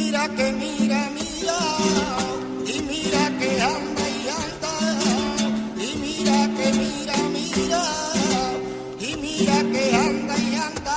mira que mira, mira, y mira que anda y anda, y mira que mira, mira, y mira que anda y anda.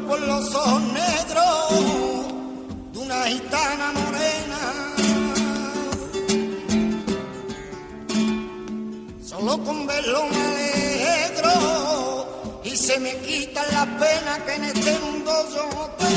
Por los ojos negros de una gitana morena, solo con verlo me alegro y se me quitan las penas que en este mundo yo tengo.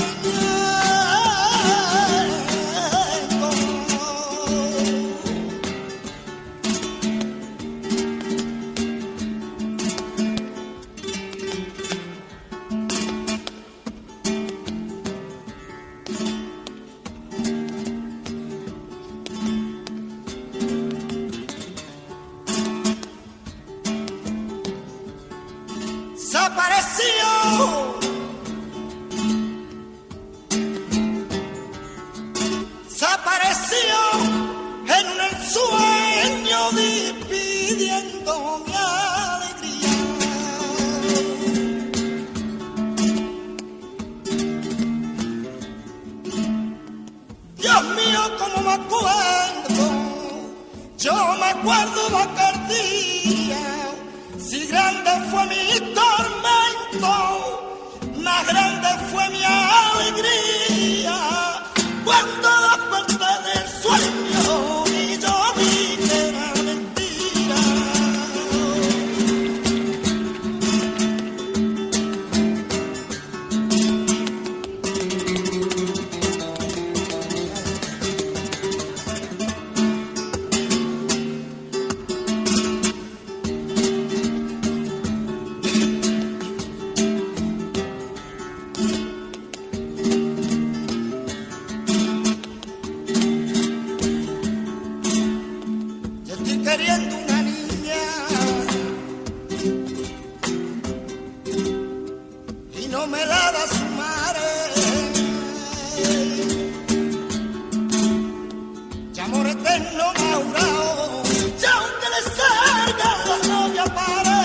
Se apareció en un ensueño despidiendo mi alegría. Dios mío, cómo me acuerdo, yo me acuerdo de aquel día. Si grande fue mi tormento, más grande fue mi alegría. Cuando desperté del sueño y yo vi que era mentira. Queriendo una niña y no me la da su madre, ya amor eterno me ha jurado, ya aunque le salga la novia pare.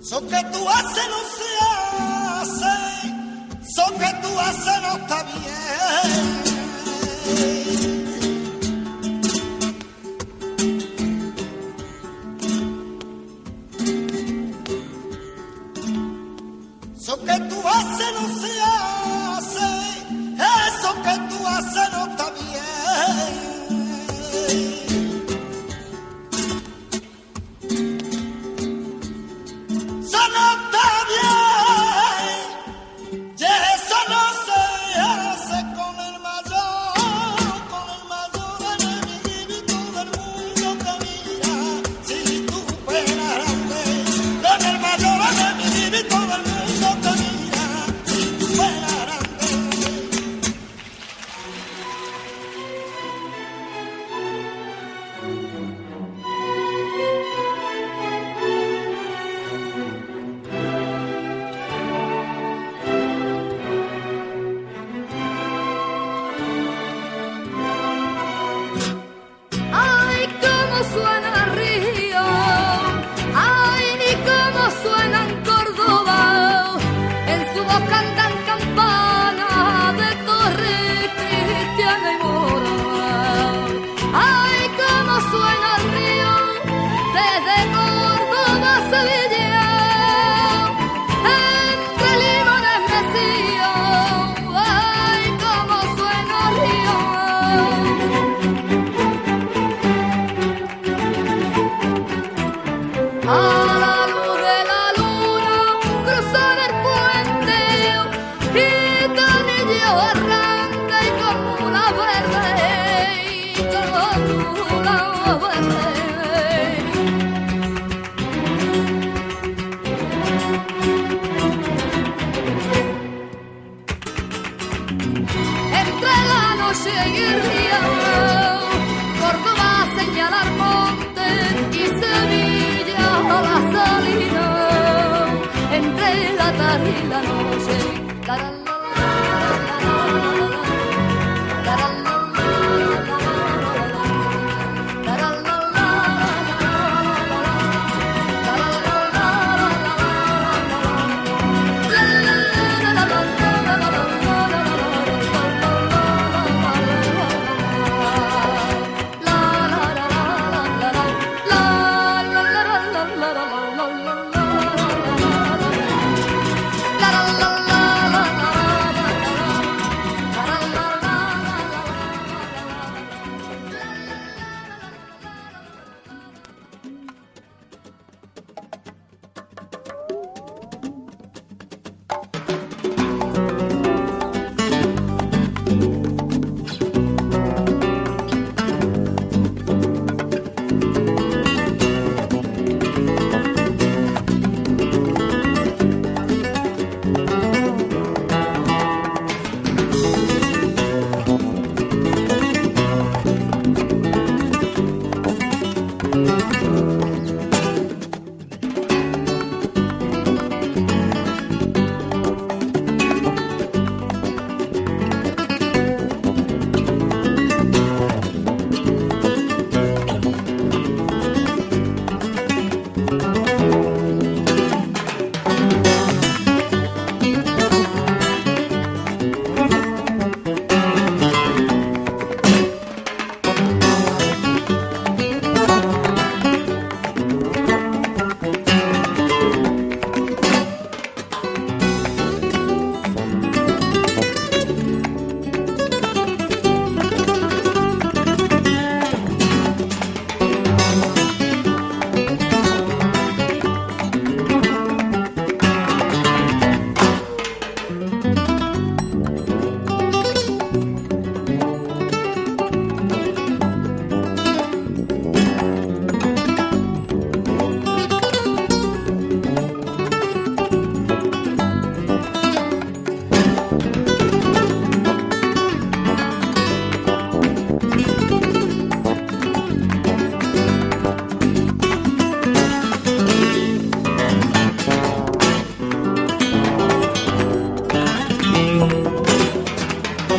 Eso que tú haces no se hace, eso que tú haces no está bien. Eso que tú haces no se hace, eso que tú haces no está bien. entre la noche y el día. Córdoba señalar monte y Sevilla a la salida, entre la tarde y la noche.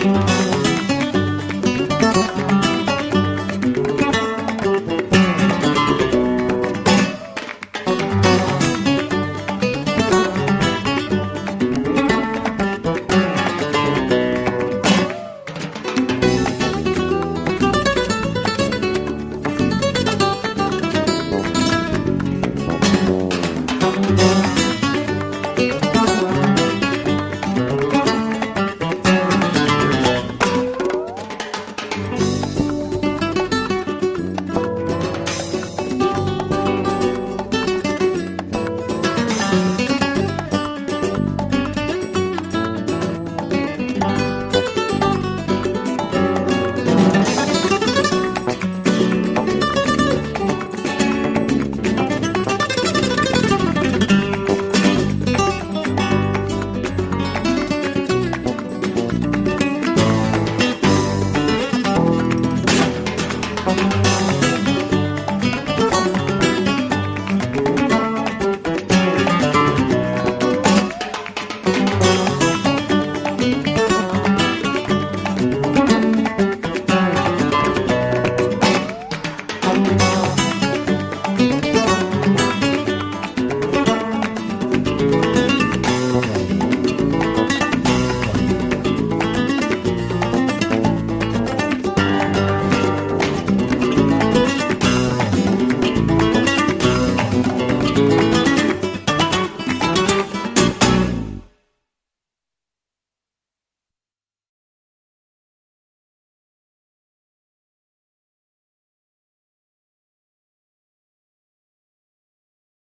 Thank you.